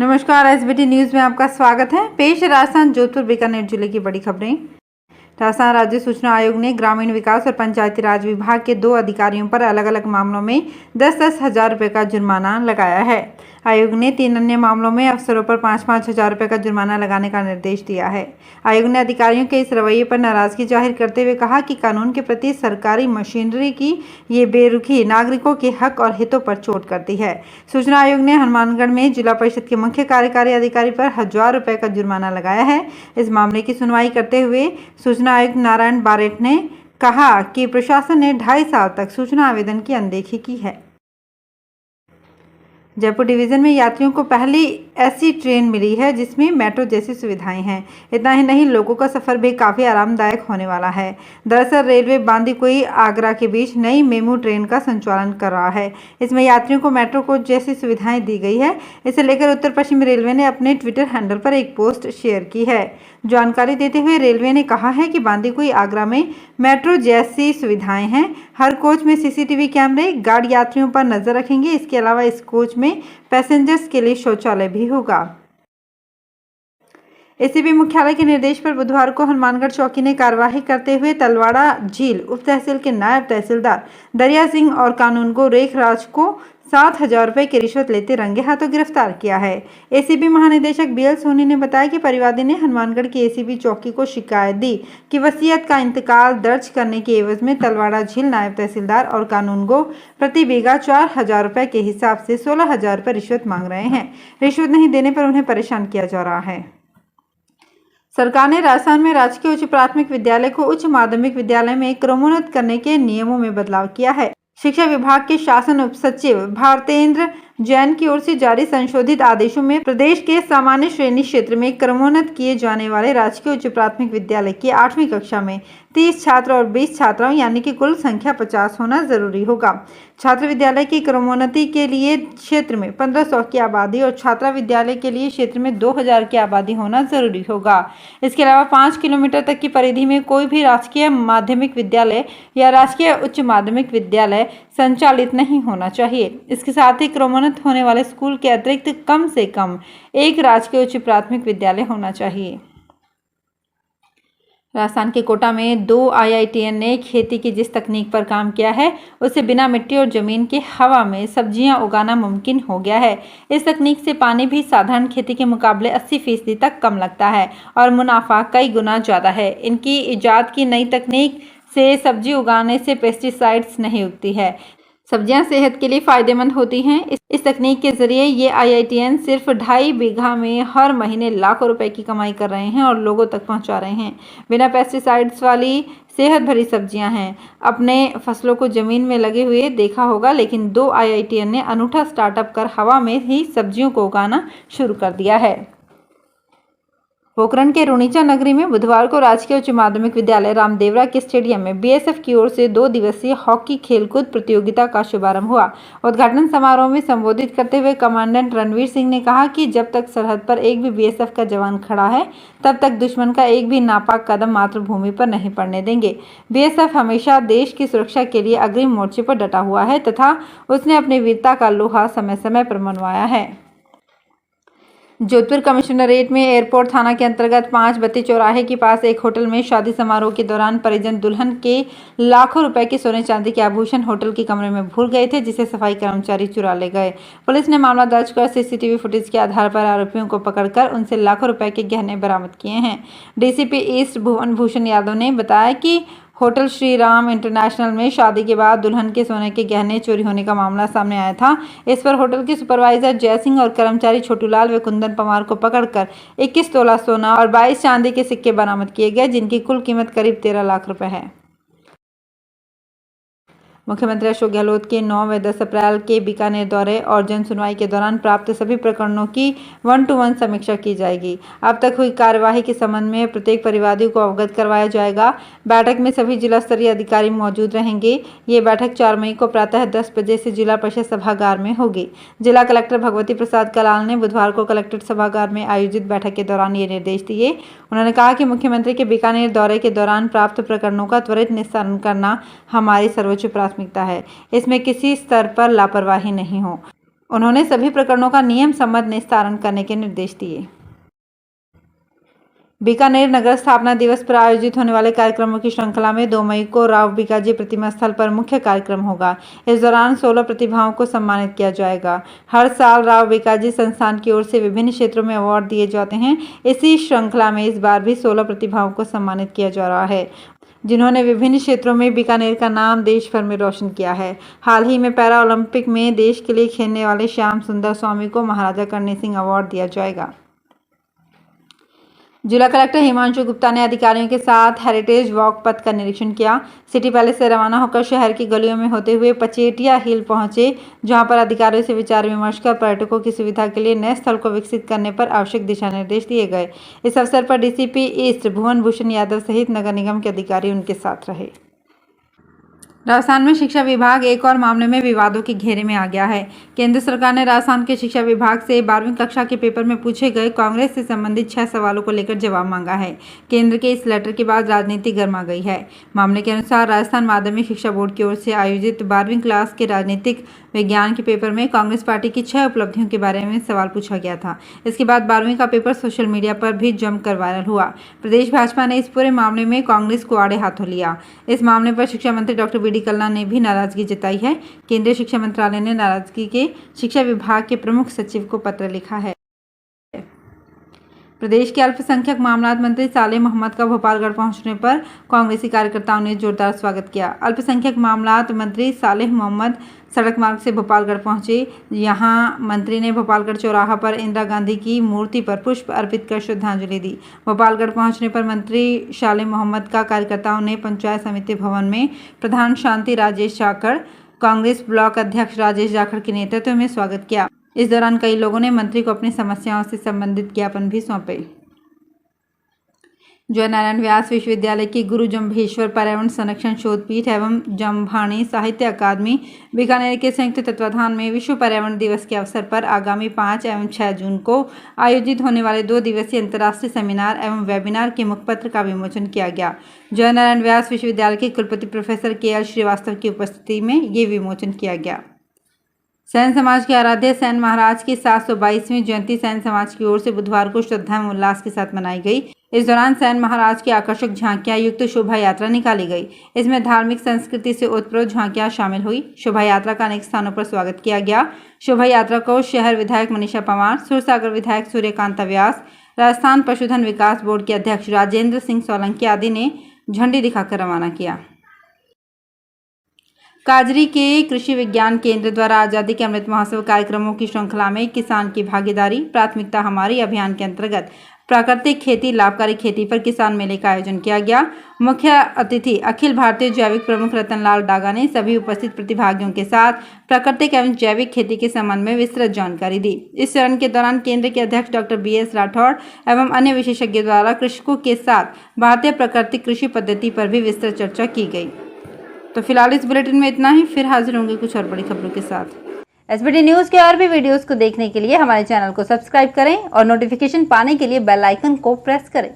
नमस्कार, SBT news में आपका स्वागत है। पेश है राजस्थान जोधपुर बीकानेर जिले की बड़ी खबरें। राजस्थान राज्य सूचना आयोग ने ग्रामीण विकास और पंचायती राज विभाग के 2 अधिकारियों पर अलग अलग मामलों में 10-10 हजार रुपये का जुर्माना लगाया है। आयोग ने 3 अन्य मामलों में अफसरों पर 5-5 हजार रुपये का जुर्माना लगाने का निर्देश दिया है। आयोग ने अधिकारियों के इस रवैये पर नाराजगी जाहिर करते हुए कहा कि कानून के प्रति सरकारी मशीनरी की ये बेरुखी नागरिकों के हक और हितों पर चोट करती है। सूचना आयोग ने हनुमानगढ़ में जिला परिषद के मुख्य कार्यकारी अधिकारी पर 1000 रुपये का जुर्माना लगाया है। इस मामले की सुनवाई करते हुए सूचना आयुक्त नारायण बारेठ ने कहा कि प्रशासन ने 2.5 साल तक सूचना आवेदन की अनदेखी की है। जयपुर डिवीजन में यात्रियों को पहली ऐसी ट्रेन मिली है जिसमें मेट्रो जैसी सुविधाएं हैं। इतना ही नहीं, लोगों का सफर भी काफी आरामदायक होने वाला है। दरअसल रेलवे बांदीकुई आगरा के बीच नई मेमू ट्रेन का संचालन कर रहा है। इसमें यात्रियों को मेट्रो कोच जैसी सुविधाएं दी गई है। इसे लेकर उत्तर पश्चिम रेलवे ने अपने ट्विटर हैंडल पर एक पोस्ट शेयर की है। जानकारी देते हुए रेलवे ने कहा है कि बांदीकुई आगरा में मेट्रो जैसी सुविधाएं हैं। हर कोच में सीसीटीवी कैमरे गार्ड यात्रियों पर नजर रखेंगे। इसके अलावा इस कोच में पैसेंजर्स के लिए शौचालय भी होगा। एसीबी मुख्यालय के निर्देश पर बुधवार को हनुमानगढ़ चौकी ने कार्यवाही करते हुए तलवाड़ा झील उप तहसील के नायब तहसीलदार दरिया सिंह और कानूनगो रेखराज को 7,000 रुपये की रिश्वत लेते रंगे हाथों गिरफ्तार किया है। एसीबी महानिदेशक बीएल सोनी ने बताया कि परिवादी ने हनुमानगढ़ की एसीबी चौकी को शिकायत दी कि वसीयत का इंतकाल दर्ज करने के एवज में तलवाड़ा झील नायब तहसीलदार और कानूनगो प्रति बीघा 4,000 रुपये के हिसाब से 16,000 रुपये रिश्वत मांग रहे हैं। रिश्वत नहीं देने पर उन्हें परेशान किया जा रहा है। सरकार ने राजस्थान में राजकीय उच्च प्राथमिक विद्यालय को उच्च माध्यमिक विद्यालय में क्रमोन्नत करने के नियमों में बदलाव किया है। शिक्षा विभाग के शासन उप सचिव भारतेंद्र जैन की ओर से जारी संशोधित आदेशों में प्रदेश के सामान्य श्रेणी क्षेत्र में क्रमोन्नत किए जाने वाले राजकीय उच्च प्राथमिक विद्यालय की 8वीं कक्षा में 30 छात्र और 20 छात्राओं यानी कि कुल संख्या 50 होना जरूरी होगा। छात्र विद्यालय की क्रमोन्नति के लिए क्षेत्र में 1500 की आबादी और छात्रा विद्यालय के लिए क्षेत्र में 2000 की आबादी होना जरूरी होगा। इसके अलावा 5 किलोमीटर तक की परिधि में कोई भी राजकीय माध्यमिक विद्यालय या राजकीय उच्च माध्यमिक विद्यालय संचालित नहीं होना चाहिए। इसके साथ ही क्रमोन्नत होने वाले स्कूल के अतिरिक्त कम से कम एक राजकीय उच्च प्राथमिक विद्यालय होना चाहिए। राजस्थान के कोटा में 2 IITian ने खेती की जिस तकनीक पर काम किया है उससे बिना मिट्टी और जमीन के हवा में सब्जियां उगाना मुमकिन हो गया है। इस तकनीक से पानी भी साधारण खेती के मुकाबले 80% तक कम लगता है और मुनाफा कई गुना ज़्यादा है। इनकी इजाद की नई तकनीक से सब्जी उगाने से पेस्टिसाइड्स नहीं उगती है। सब्जियां सेहत के लिए फायदेमंद होती हैं। इस तकनीक के जरिए ये IITian सिर्फ 2.5 बीघा में हर महीने लाखों रुपए की कमाई कर रहे हैं और लोगों तक पहुंचा रहे हैं। बिना पेस्टिसाइड्स वाली सेहत भरी सब्जियां हैं। अपने फसलों को जमीन में लगे हुए देखा होगा, लेकिन 2 IITian ने अनूठा स्टार्टअप कर हवा में ही सब्जियों को उगाना शुरू कर दिया है। पोखरण के रुणीचा नगरी में बुधवार को राजकीय उच्च माध्यमिक विद्यालय रामदेवरा के स्टेडियम में बीएसएफ की ओर से 2 दिवसीय हॉकी खेलकूद प्रतियोगिता का शुभारंभ हुआ। उद्घाटन समारोह में संबोधित करते हुए कमांडेंट रणवीर सिंह ने कहा कि जब तक सरहद पर एक भी बीएसएफ का जवान खड़ा है तब तक दुश्मन का एक भी नापाक कदम मातृभूमि पर नहीं पड़ने देंगे। बीएसएफ हमेशा देश की सुरक्षा के लिए अग्रिम मोर्चे पर डटा हुआ है तथा उसने अपनी वीरता का लोहा समय समय पर मनवाया है। जोधपुर कमिश्नरेट में एयरपोर्ट थाना के अंतर्गत 5 बत्ती चौराहे के पास एक होटल में शादी समारोह के दौरान परिजन दुल्हन के लाखों रुपए के सोने चांदी के आभूषण होटल के कमरे में भूल गए थे, जिसे सफाई कर्मचारी चुरा ले गए। पुलिस ने मामला दर्ज कर सीसीटीवी फुटेज के आधार पर आरोपियों को पकड़कर उनसे लाखों रुपए के गहने बरामद किए हैं। डीसीपी ईस्ट भुवन भूषण यादव ने बताया कि होटल श्री राम इंटरनेशनल में शादी के बाद दुल्हन के सोने के गहने चोरी होने का मामला सामने आया था। इस पर होटल के सुपरवाइजर जय सिंह और कर्मचारी छोटूलाल व कुंदन पवार को पकड़कर 21 तोला सोना और 22 चांदी के सिक्के बरामद किए गए, जिनकी कुल कीमत करीब 13 लाख रुपए है। मुख्यमंत्री अशोक गहलोत के 9 व 10 अप्रैल के बीकानेर दौरे और जन सुनवाई के दौरान प्राप्त सभी प्रकरणों की 1-to-1 समीक्षा की जाएगी। अब तक हुई कार्यवाही के संबंध में प्रत्येक परिवादी को अवगत करवाया जाएगा। बैठक में सभी जिला स्तरीय अधिकारी मौजूद रहेंगे। ये बैठक 4 मई को प्रातः 10 बजे से जिला परिषद सभागार में होगी। जिला कलेक्टर भगवती प्रसाद कलाल ने बुधवार को कलेक्ट्रेट सभागार में आयोजित बैठक के दौरान ये निर्देश दिए। उन्होंने कहा कि मुख्यमंत्री के बीकानेर दौरे के दौरान प्राप्त प्रकरणों का त्वरित निस्तारण करना हमारी सर्वोच्च प्राथमिकता है। इसमें किसी स्तर पर लापरवाही नहीं हो। उन्होंने सभी प्रकरणों का नियम सम्मत निस्तारण करने के निर्देश दिए। बीकानेर नगर स्थापना दिवस पर आयोजित होने वाले कार्यक्रमों की श्रृंखला में 2 मई को राव बीकाजी प्रतिमा स्थल पर मुख्य कार्यक्रम होगा। इस दौरान 16 प्रतिभाओं को सम्मानित किया जाएगा। हर साल राव बीकाजी संस्थान की ओर से विभिन्न क्षेत्रों में अवार्ड दिए जाते हैं। इसी श्रृंखला में इस बार भी 16 प्रतिभाओं को सम्मानित किया जा रहा है, जिन्होंने विभिन्न क्षेत्रों में बीकानेर का नाम देश भर में रोशन किया है। हाल ही में पैरा ओलंपिक में देश के लिए खेलने वाले श्याम सुंदर स्वामी को महाराजा करणी सिंह अवार्ड दिया जाएगा। जिला कलेक्टर हिमांशु गुप्ता ने अधिकारियों के साथ हेरिटेज वॉक पथ का निरीक्षण किया। सिटी पैलेस से रवाना होकर शहर की गलियों में होते हुए पचेटिया हिल पहुंचे, जहां पर अधिकारियों से विचार विमर्श कर पर्यटकों की सुविधा के लिए नए स्थल को विकसित करने पर आवश्यक दिशा निर्देश दिए गए। इस अवसर पर डीसीपी ईस्ट भुवन भूषण यादव सहित नगर निगम के अधिकारी उनके साथ रहे। राजस्थान में शिक्षा विभाग एक और मामले में विवादों के घेरे में आ गया है। केंद्र सरकार ने राजस्थान के शिक्षा विभाग से 12वीं कक्षा के पेपर में पूछे गए कांग्रेस से संबंधित 6 सवालों को लेकर जवाब मांगा है। केंद्र के इस लेटर के बाद राजनीति गर्मा गई है। मामले के अनुसार राजस्थान माध्यमिक शिक्षा बोर्ड की ओर से आयोजित 12वीं क्लास के राजनीतिक विज्ञान के पेपर में कांग्रेस पार्टी की 6 उपलब्धियों के बारे में सवाल पूछा गया था। इसके बाद 12वीं का पेपर सोशल मीडिया पर भी जमकर वायरल हुआ। प्रदेश भाजपा ने इस पूरे मामले में कांग्रेस को आड़े हाथों लिया। इस मामले पर शिक्षा मंत्री डॉक्टर बी डी कल्ला ने भी नाराजगी जताई है। केंद्रीय शिक्षा मंत्रालय ने नाराजगी के शिक्षा विभाग के प्रमुख सचिव को पत्र लिखा है। प्रदेश के अल्पसंख्यक मामलात मंत्री सालेह मोहम्मद का भोपालगढ़ पहुंचने पर कांग्रेसी कार्यकर्ताओं ने जोरदार स्वागत किया। अल्पसंख्यक मामलात मंत्री सालेह मोहम्मद सड़क मार्ग से भोपालगढ़ पहुंचे। यहां मंत्री ने भोपालगढ़ चौराहा पर इंदिरा गांधी की मूर्ति पर पुष्प अर्पित कर श्रद्धांजलि दी। भोपालगढ़ पहुंचने पर मंत्री सालेह मोहम्मद का कार्यकर्ताओं ने पंचायत समिति भवन में प्रधान शांति राजेश जाखड़, कांग्रेस ब्लॉक अध्यक्ष राजेश जाखड़ के नेतृत्व में स्वागत किया। इस दौरान कई लोगों ने मंत्री को अपनी समस्याओं से संबंधित ज्ञापन भी सौंपे। जय नारायण व्यास विश्वविद्यालय की गुरु जम्भेश्वर पर्यावरण संरक्षण शोध पीठ एवं जम्भाणी साहित्य अकादमी बीकानेर के संयुक्त तत्वाधान में विश्व पर्यावरण दिवस के अवसर पर आगामी 5 एवं 6 जून को आयोजित होने वाले 2 दिवसीय अंतर्राष्ट्रीय सेमिनार एवं वेबिनार के मुखपत्र का विमोचन किया गया। जय नारायण व्यास विश्वविद्यालय के कुलपति प्रोफेसर के.एल. श्रीवास्तव की उपस्थिति में ये विमोचन किया गया। सैन समाज के आराध्य सैन महाराज की 722वीं जयंती सैन समाज की ओर से बुधवार को श्रद्धा एवं उल्लास के साथ मनाई गई। इस दौरान सैन महाराज की आकर्षक झांकियां युक्त शोभा यात्रा निकाली गई। इसमें धार्मिक संस्कृति से ओतप्रोत झांकियां शामिल हुई। शोभा यात्रा का अनेक स्थानों पर स्वागत किया गया। शोभा यात्रा को शहर विधायक मनीषा पंवार, सुरसागर विधायक सूर्यकांत व्यास, राजस्थान पशुधन विकास बोर्ड के अध्यक्ष राजेंद्र सिंह सोलंकी आदि ने झंडी दिखाकर रवाना किया। काजरी के कृषि विज्ञान केंद्र द्वारा आज़ादी के अमृत महोत्सव कार्यक्रमों की श्रृंखला में किसान की भागीदारी प्राथमिकता हमारी अभियान के अंतर्गत प्राकृतिक खेती लाभकारी खेती पर किसान मेले का आयोजन किया गया। मुख्य अतिथि अखिल भारतीय जैविक प्रमुख रतनलाल डागा ने सभी उपस्थित प्रतिभागियों के साथ प्राकृतिक एवं जैविक खेती के संबंध में विस्तृत जानकारी दी। इस चरण के दौरान केंद्र के अध्यक्ष डॉक्टर बी.एस. राठौड़ एवं अन्य विशेषज्ञों द्वारा कृषकों के साथ भारतीय प्राकृतिक कृषि पद्धति पर भी विस्तृत चर्चा की गई। तो फिलहाल इस बुलेटिन में इतना ही। फिर हाजिर होंगे कुछ और बड़ी खबरों के साथ। एसबीटी न्यूज़ के और भी वीडियोस को देखने के लिए हमारे चैनल को सब्सक्राइब करें और नोटिफिकेशन पाने के लिए बेल आइकन को प्रेस करें।